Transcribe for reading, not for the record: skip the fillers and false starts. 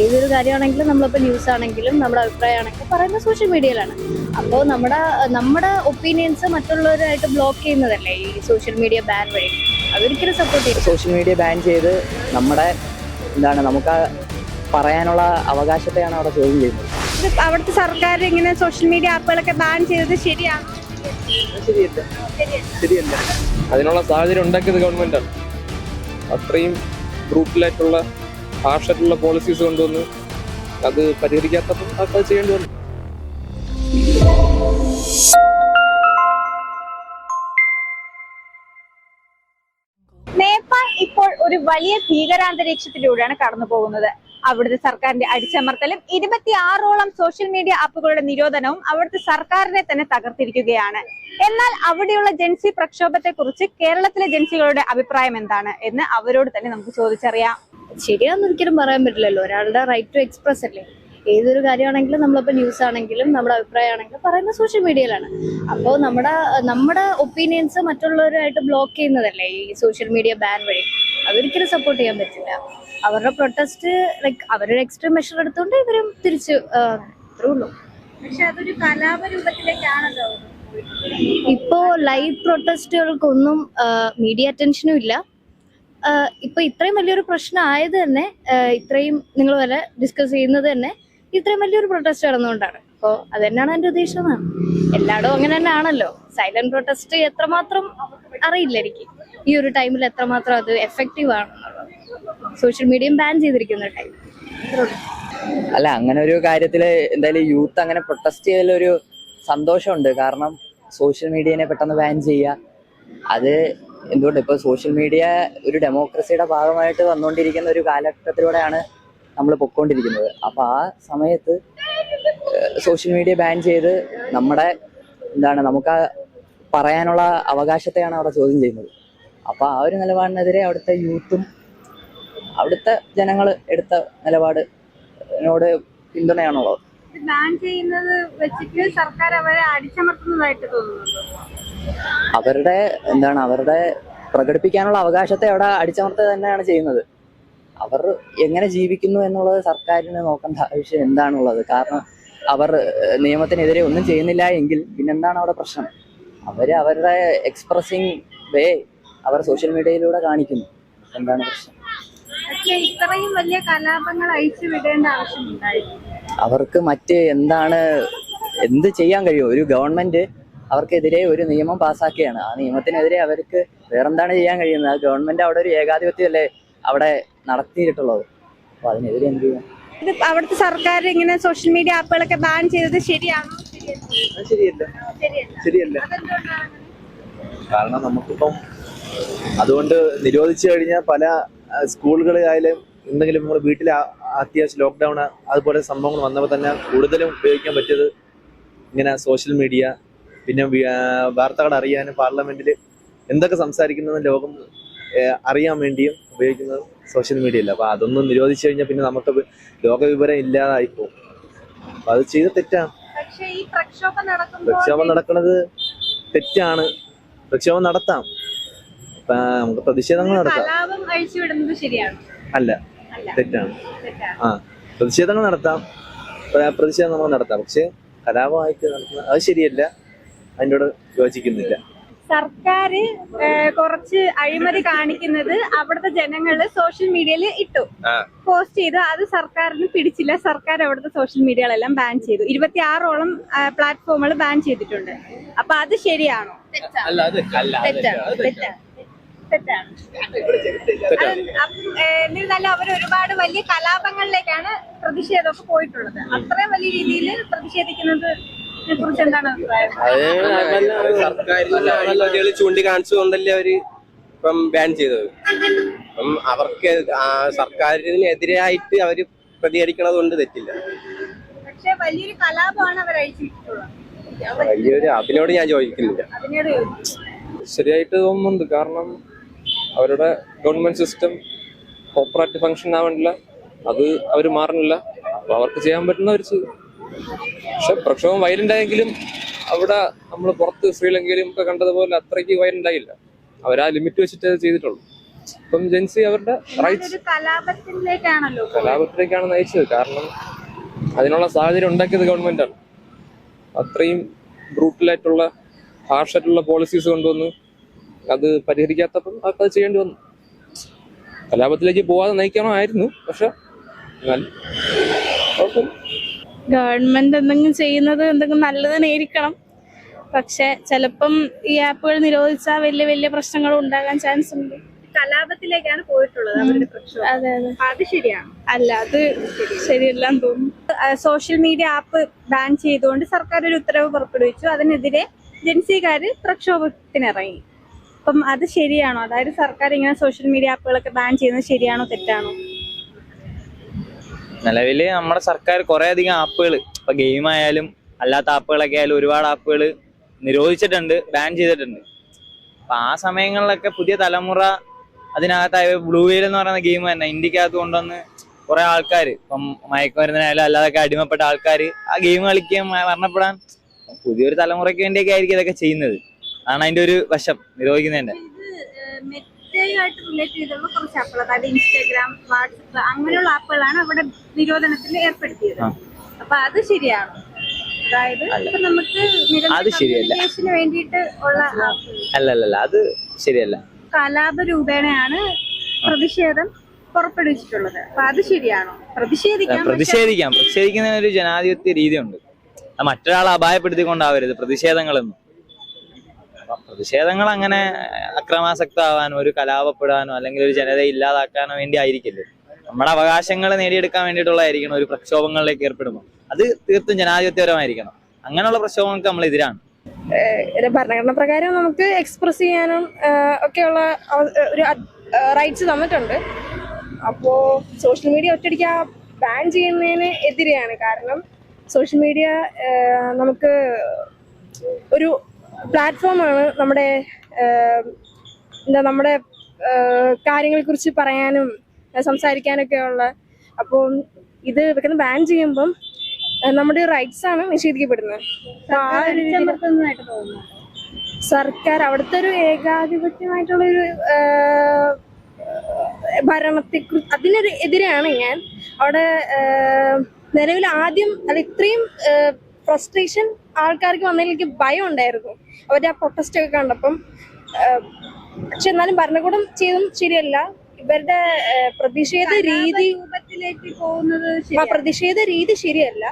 ഏതൊരു കാര്യമാണെങ്കിലും നമ്മളിപ്പോൾ ന്യൂസ് ആണെങ്കിലും നമ്മുടെ അഭിപ്രായമാണെങ്കിലും പറയുന്നത് സോഷ്യൽ മീഡിയയിലാണ്. അപ്പോൾ നമ്മുടെ ഒപ്പീനിയൻസ് മറ്റുള്ളവരുമായിട്ട് ബ്ലോക്ക് ചെയ്യുന്നതല്ലേ ഈ സോഷ്യൽ മീഡിയ ബാൻ വഴി. അതൊരിക്കലും സപ്പോർട്ട് ചെയ്യും. സോഷ്യൽ മീഡിയ ബാൻ ചെയ്ത് നമ്മുടെ നമുക്ക് പറയാനുള്ള അവകാശത്തെയാണ് അവിടെ ചോദ്യം ചെയ്യുന്നത്. അവിടുത്തെ സർക്കാർ ഇങ്ങനെ സോഷ്യൽ മീഡിയ ആപ്പുകളൊക്കെ ബാൻ ചെയ്തത് ശരിയാണോ? ശരിയല്ല. അതിനുള്ള സാഹചര്യം ഉണ്ടാക്കിയത് ഗവൺമെന്റാണ്. അത്രയും ബ്രൂട്ടലായിട്ടുള്ള ഹാർഷായിട്ടുള്ള പോളിസീസ് കൊണ്ടുവന്ന് അത് പരിഹരിക്കാത്തപ്പോൾ അത് ചെയ്യേണ്ടി വന്നു. നേപ്പാൾ ഇപ്പോൾ ഒരു വലിയ ഭീകരാന്തരീക്ഷത്തിലൂടെയാണ് കടന്നു പോകുന്നത്. അവിടുത്തെ സർക്കാരിന്റെ അടിച്ചമർത്തലും 26ഓളം സോഷ്യൽ മീഡിയ ആപ്പുകളുടെ നിരോധനവും അവിടുത്തെ സർക്കാരിനെ തന്നെ തകർത്തിരിക്കുകയാണ്. എന്നാൽ അവിടെയുള്ള ജൻസി പ്രക്ഷോഭത്തെ കുറിച്ച് കേരളത്തിലെ ജൻസികളുടെ അഭിപ്രായം എന്താണ് എന്ന് അവരോട് തന്നെ നമുക്ക് ചോദിച്ചറിയാം. ശരിയാന്ന് ഒരിക്കലും പറയാൻ പറ്റില്ലല്ലോ. ഒരാളുടെ റൈറ്റ് ടു എക്സ്പ്രസ് അല്ലേ. ഏതൊരു കാര്യമാണെങ്കിലും നമ്മളിപ്പോൾ ന്യൂസ് ആണെങ്കിലും നമ്മുടെ അഭിപ്രായമാണെങ്കിലും പറയുന്നത് സോഷ്യൽ മീഡിയയിലാണ്. അപ്പോൾ നമ്മുടെ ഒപ്പീനിയൻസ് മറ്റുള്ളവരുമായിട്ട് ബ്ലോക്ക് ചെയ്യുന്നതല്ലേ ഈ സോഷ്യൽ മീഡിയ ബാൻ വഴി. അതൊരിക്കലും സപ്പോർട്ട് ചെയ്യാൻ പറ്റില്ല. അവരുടെ പ്രൊട്ടസ്റ്റ് ലൈക്ക് അവരുടെ എക്സ്ട്രീം മെഷർ എടുത്തുകൊണ്ട് ഇവരും തിരിച്ച് അത്രേ ഉള്ളൂ. പക്ഷെ അതൊരു കലാപരൂപത്തിലേക്കാണല്ലോ. ഇപ്പോ ലൈവ് പ്രൊട്ടസ്റ്റുകൾക്കൊന്നും മീഡിയ അറ്റൻഷനും ഇല്ല. ഇപ്പൊ ഇത്രയും വലിയൊരു പ്രശ്നം ആയത് തന്നെ ഇത്രയും നിങ്ങൾ വരെ ഡിസ്കസ് ചെയ്യുന്നത് തന്നെ ഇത്രയും വലിയൊരു പ്രൊട്ടസ്റ്റ് നടന്നുകൊണ്ടാണ്. അപ്പോൾ അത് തന്നെയാണ് എൻ്റെ ഉദ്ദേശം. എല്ലായിടും അങ്ങനെ തന്നെ ആണല്ലോ. സൈലന്റ് പ്രൊട്ടസ്റ്റ് എത്രമാത്രം അറിയില്ല എനിക്ക് ഈ ഒരു ടൈമിൽ എത്രമാത്രം അത് എഫക്റ്റീവ് ആണെന്നുള്ളത്. സോഷ്യൽ മീഡിയയും ബാൻ ചെയ്തിരിക്കുന്ന ടൈം അല്ല, അങ്ങനെ ഒരു കാര്യത്തില് എന്തായാലും യൂത്ത് അങ്ങനെ പ്രൊട്ടസ്റ്റ് ചെയ്തതിലൊരു സന്തോഷമുണ്ട്. കാരണം സോഷ്യൽ മീഡിയനെ പെട്ടെന്ന് ബാൻ ചെയ്യുക, അത് എന്തുകൊണ്ട് ഇപ്പോൾ സോഷ്യൽ മീഡിയ ഒരു ഡെമോക്രസിയുടെ ഭാഗമായിട്ട് വന്നുകൊണ്ടിരിക്കുന്ന ഒരു കാലഘട്ടത്തിലൂടെയാണ് നമ്മൾ പൊയ്ക്കൊണ്ടിരിക്കുന്നത്. അപ്പോൾ ആ സമയത്ത് സോഷ്യൽ മീഡിയ ബാൻ ചെയ്ത് നമ്മുടെ നമുക്ക് പറയാനുള്ള അവകാശത്തെയാണ് അവിടെ ചോദ്യം ചെയ്യുന്നത്. അപ്പോൾ ആ ഒരു നിലപാടിനെതിരെ അവിടുത്തെ യൂത്തും അവിടുത്തെ ജനങ്ങൾ എടുത്ത നിലപാടിനോട് പിന്തുണയാണുള്ളത്. ബാൻ ചെയ്യുന്നത് വെച്ചിട്ട് സർക്കാർ അവരെ അടിച്ചമർത്തുന്നതായിട്ട് തോന്നുന്നുണ്ടോ? അവരുടെ പ്രകടിപ്പിക്കാനുള്ള അവകാശത്തെ അവിടെ അടിച്ചമർത്തുക തന്നെയാണ് ചെയ്യുന്നത്. അവർ എങ്ങനെ ജീവിക്കുന്നു എന്നുള്ളത് സർക്കാരിന് നോക്കേണ്ട ആവശ്യം എന്താണുള്ളത്? കാരണം അവർ നിയമത്തിനെതിരെ ഒന്നും ചെയ്യുന്നില്ല എങ്കിൽ പിന്നെന്താണ് അവിടെ പ്രശ്നം? അവരുടെ എക്സ്പ്രസിങ് വേ അവർ സോഷ്യൽ മീഡിയയിലൂടെ കാണിക്കുന്നു. എന്താണ് പ്രശ്നം? ഇത്രയും വലിയ കലാപങ്ങൾ അഴിച്ചു വിടേണ്ട ആവശ്യമുണ്ടായിരുന്നു. അവർക്ക് എന്ത് ചെയ്യാൻ കഴിയും? ഒരു ഗവൺമെന്റ് അവർക്കെതിരെ ഒരു നിയമം പാസ്സാക്കിയാണ്. ആ നിയമത്തിനെതിരെ അവർക്ക് വേറെന്താണ് ചെയ്യാൻ കഴിയുന്നത്? ആ ഗവൺമെന്റ് അവിടെ ഒരു ഏകാധിപത്യമല്ലേ അവിടെ നടത്തിയിട്ടുള്ളത്. അപ്പൊ അതിനെതിരെ എന്ത് ചെയ്യാം? അവിടുത്തെ സർക്കാർ ഇങ്ങനെ സോഷ്യൽ മീഡിയ ആപ്പുകളൊക്കെ ബാൻ ചെയ്തത് ശരിയാണോ? ശരിയല്ല. കാരണം നമുക്കിപ്പം അതുകൊണ്ട് നിരോധിച്ചു കഴിഞ്ഞാൽ പല സ്കൂളുകളിലായാലും എന്തെങ്കിലും നമ്മൾ വീട്ടിൽ അത്യാവശ്യം ലോക്ക്ഡൗൺ അതുപോലെ സംഭവങ്ങൾ വന്നപ്പോൾ തന്നെ കൂടുതലും ഉപയോഗിക്കാൻ പറ്റിയത് ഇങ്ങനെ സോഷ്യൽ മീഡിയ, പിന്നെ വാർത്തകൾ അറിയാനും പാർലമെന്റിൽ എന്തൊക്കെ സംസാരിക്കുന്നതും ലോകം അറിയാൻ വേണ്ടിയും ഉപയോഗിക്കുന്നത് സോഷ്യൽ മീഡിയ അല്ല. അപ്പോൾ അതൊന്നും നിരോധിച്ചു കഴിഞ്ഞാൽ പിന്നെ നമുക്ക് ലോകവിവരം ഇല്ലാതായിപ്പോകും. അപ്പൊ അത് ചെയ്ത് തെറ്റാണ്. പ്രക്ഷോഭം നടക്കുന്നത് തെറ്റാണ്. പ്രക്ഷോഭം നടത്താം, നമുക്ക് പ്രതിഷേധങ്ങൾ നടത്താം. അല്ല, തെറ്റാണ്. പ്രതിഷേധങ്ങൾ നടത്താം, പ്രതിഷേധം നമുക്ക് നടത്താം. പക്ഷെ കലാപമായിട്ട് നടത്തുന്നത് അത് ശരിയല്ല. അതിനോട് യോജിക്കുന്നില്ല. സർക്കാർ കുറച്ച് അഴിമതി കാണിക്കുന്നത് അവിടുത്തെ ജനങ്ങള് സോഷ്യൽ മീഡിയയിൽ ഇട്ടു, പോസ്റ്റ് ചെയ്തു. അത് സർക്കാരിന് പിടിച്ചില്ല. സർക്കാർ അവിടുത്തെ സോഷ്യൽ മീഡിയകളെല്ലാം ബാൻ ചെയ്തു. 26ഓളം പ്ലാറ്റ്ഫോമുകൾ ബാൻ ചെയ്തിട്ടുണ്ട്. അപ്പൊ അത് ശരിയാണോ? തെറ്റാണ്. എന്നിരുന്നാലും അവർ ഒരുപാട് വലിയ കലാപങ്ങളിലേക്കാണ് പ്രതിഷേധമൊക്കെ പോയിട്ടുള്ളത്. അത്രയും വലിയ രീതിയിൽ പ്രതിഷേധിക്കുന്നത് കുറിച്ച് എന്താണ് അഭിപ്രായം? സർക്കാരിന് ചൂണ്ടിക്കാണിച്ചുകൊണ്ടല്ലേ അവര് ഇപ്പം ബാൻ ചെയ്തത്. അപ്പം അവർക്ക് സർക്കാരിനെതിരായിട്ട് അവര് പ്രതികരിക്കണത് കൊണ്ട് തെറ്റില്ല. പക്ഷെ വലിയൊരു കലാപമാണ് അവർ അഴിച്ചിട്ടുള്ളത്. അതിനോട് ഞാൻ ചോദിക്കുന്നില്ല. ശരിയായിട്ട് തോന്നുന്നുണ്ട്. കാരണം അവരുടെ ഗവൺമെന്റ് സിസ്റ്റം പ്രോപ്പറായിട്ട് ഫങ്ഷൻ ആവണില്ല, അത് അവർ മാറണില്ല. അപ്പൊ അവർക്ക് ചെയ്യാൻ പറ്റുന്ന അവർ ചെയ്യും. പക്ഷെ പ്രക്ഷോഭം വയലന്റ് ആയെങ്കിലും അവിടെ നമ്മൾ പുറത്ത് ശ്രീലങ്കയിലും ഒക്കെ കണ്ടതുപോലെ അത്രയ്ക്ക് വയലന്റ് ആയില്ല. അവർ ആ ലിമിറ്റ് വെച്ചിട്ട് ചെയ്തിട്ടുള്ളൂ. ഇപ്പം ജെൻസി അവരുടെ റൈറ്റ്സ് ഒരു കലാപത്തിലേക്കാണല്ലോ കലാപത്തിലേക്കാണ് നയിച്ചത്. കാരണം അതിനുള്ള സാഹചര്യം ഉണ്ടാക്കിയത് ഗവൺമെന്റാണ്. അത്രയും ബ്രൂട്ടലായിട്ടുള്ള ഹാർഷായിട്ടുള്ള പോളിസീസ് കൊണ്ടുവന്ന് അത് പരിഹരിക്കാത്തപ്പം അത് ചെയ്യേണ്ടി വന്നു. കലാപത്തിലേക്ക് പോവാതെ നയിക്കണമായിരുന്നു, പക്ഷെ എന്നാലും ഗവൺമെന്റ് എന്തെങ്കിലും ചെയ്യുന്നത് എന്തെങ്കിലും നല്ലതിനായിരിക്കണം. പക്ഷെ ചിലപ്പം ഈ ആപ്പുകൾ നിരോധിച്ചാൽ വലിയ വലിയ പ്രശ്നങ്ങൾ ഉണ്ടാകാൻ ചാൻസ് ഉണ്ട്. കലാപത്തിലേക്കാണ് പോയിട്ടുള്ളത് അവരുടെ പ്രക്ഷോഭം. അതെ അതെ. അത് ശരിയാണ്. അല്ല, അത് ശരിയല്ലാന്ന് തോന്നുന്നു. സോഷ്യൽ മീഡിയ ആപ്പ് ബാൻ ചെയ്തുകൊണ്ട് സർക്കാർ ഒരു ഉത്തരവ് പുറപ്പെടുവിച്ചു. അതിനെതിരെ ജൻസിക്കാര് പ്രക്ഷോഭത്തിനിറങ്ങി. അപ്പം അത് ശരിയാണോ? അതായത് സർക്കാർ ഇങ്ങനെ സോഷ്യൽ മീഡിയ ആപ്പുകളൊക്കെ ബാൻ ചെയ്യുന്നത് ശരിയാണോ തെറ്റാണോ? നിലവില് നമ്മുടെ സർക്കാർ കുറെ അധികം ആപ്പുകൾ, ഇപ്പൊ ഗെയിം ആയാലും അല്ലാത്ത ആപ്പുകളൊക്കെ ആയാലും ഒരുപാട് ആപ്പുകൾ നിരോധിച്ചിട്ടുണ്ട്, ബാൻ ചെയ്തിട്ടുണ്ട്. അപ്പൊ ആ സമയങ്ങളിലൊക്കെ പുതിയ തലമുറ അതിനകത്തായ ബ്ലൂ വെയിൽ എന്ന് പറയുന്ന ഗെയിം തന്നെ ഇന്ത്യക്കകത്ത് കൊണ്ടുവന്ന് കുറെ ആൾക്കാർ, ഇപ്പം മയക്കുമരുന്നിനായാലും അല്ലാതൊക്കെ അടിമപ്പെട്ട ആൾക്കാർ ആ ഗെയിം കളിക്കാൻ മരണപ്പെടാൻ പുതിയൊരു തലമുറയ്ക്ക് വേണ്ടിയൊക്കെ ആയിരിക്കും ഇതൊക്കെ ചെയ്യുന്നത്. അതാണ് അതിന്റെ ഒരു വശം നിരോധിക്കുന്നതിന്റെ. മെറ്റയുമായിട്ട് റിലേറ്റ് ചെയ്തുള്ള കുറച്ച് ആപ്പുകൾ, അതായത് ഇൻസ്റ്റാഗ്രാം, വാട്സപ്പ് അങ്ങനെയുള്ള ആപ്പുകളാണ് അവിടെ നിരോധനത്തിൽ ഏർപ്പെടുത്തിയത്. അപ്പൊ അത് ശരിയാണോ? അതായത് ഇപ്പൊ നമുക്ക് അത് ശരിയല്ല. കമ്മ്യൂണിക്കേഷന് വേണ്ടിയിട്ട് ഉള്ള ആപ്പുകൾ അല്ലല്ല, അത് ശരിയല്ല. കലാപ രൂപേണയാണ് പ്രതിഷേധം പുറപ്പെടുവിച്ചിട്ടുള്ളത്. അപ്പൊ അത് ശരിയാണോ? പ്രതിഷേധിക്കുന്നതിന് ഒരു ജനാധിപത്യ രീതിയുണ്ട്. മറ്റൊരാളെ അപായപ്പെടുത്തിക്കൊണ്ടാവരുത് പ്രതിഷേധങ്ങളൊന്നും. പ്രതിഷേധങ്ങൾ അങ്ങനെ അക്രമാസക്തമാവാനോ ഒരു കലാപപ്പെടാനോ അല്ലെങ്കിൽ ഒരു ജനതയെ ഇല്ലാതാക്കാനോ വേണ്ടി ആയിരിക്കില്ല. നമ്മുടെ അവകാശങ്ങൾ നേടിയെടുക്കാൻ വേണ്ടിയിട്ടുള്ളതായിരിക്കണം ഒരു പ്രക്ഷോഭങ്ങളിലേക്ക് ഏർപ്പെടുമ്പോൾ. അത് തീർത്തും ജനാധിപത്യപരമായിരിക്കണം. അങ്ങനെയുള്ള പ്രക്ഷോഭങ്ങൾക്ക് നമ്മൾ എതിരാണ്. ഭരണഘടന പ്രകാരം നമുക്ക് എക്സ്പ്രസ് ചെയ്യാനും ഒക്കെയുള്ള ഒരു റൈറ്റ്സ് തന്നിട്ടുണ്ട്. അപ്പോൾ സോഷ്യൽ മീഡിയ ഒറ്റയടിക്ക് ബാൻ ചെയ്യുന്നതിന് എതിരെയാണ്. കാരണം സോഷ്യൽ മീഡിയ നമുക്ക് ഒരു പ്ലാറ്റ്ഫോമാണ്. നമ്മുടെ നമ്മുടെ കാര്യങ്ങളെ കുറിച്ച് പറയാനും സംസാരിക്കാനൊക്കെ ഉള്ള. അപ്പോൾ ഇത് വെക്കുന്ന ബാൻ ചെയ്യുമ്പം നമ്മുടെ റൈറ്റ്സ് ആണ് നിഷേധിക്കപ്പെടുന്നത്. സർക്കാർ അവിടുത്തെ ഒരു ഏകാധിപത്യമായിട്ടുള്ളൊരു ഭരണത്തെക്കുറിച്ച് അതിനൊരു എതിരെയാണ് ഞാൻ. അവിടെ നിലവിൽ ആദ്യം അത് ഇത്രയും ഫ്രസ്ട്രേഷൻ ആൾക്കാർക്ക് വന്നതിൽ എനിക്ക് ഭയം ഉണ്ടായിരുന്നു അവരുടെ ആ പ്രൊട്ടസ്റ്റ് ഒക്കെ കണ്ടപ്പം. പക്ഷെ എന്നാലും ഭരണകൂടം ചെയ്തും ശരിയല്ല. ഇവരുടെ പ്രതിഷേധ രീതി ശരിയല്ല.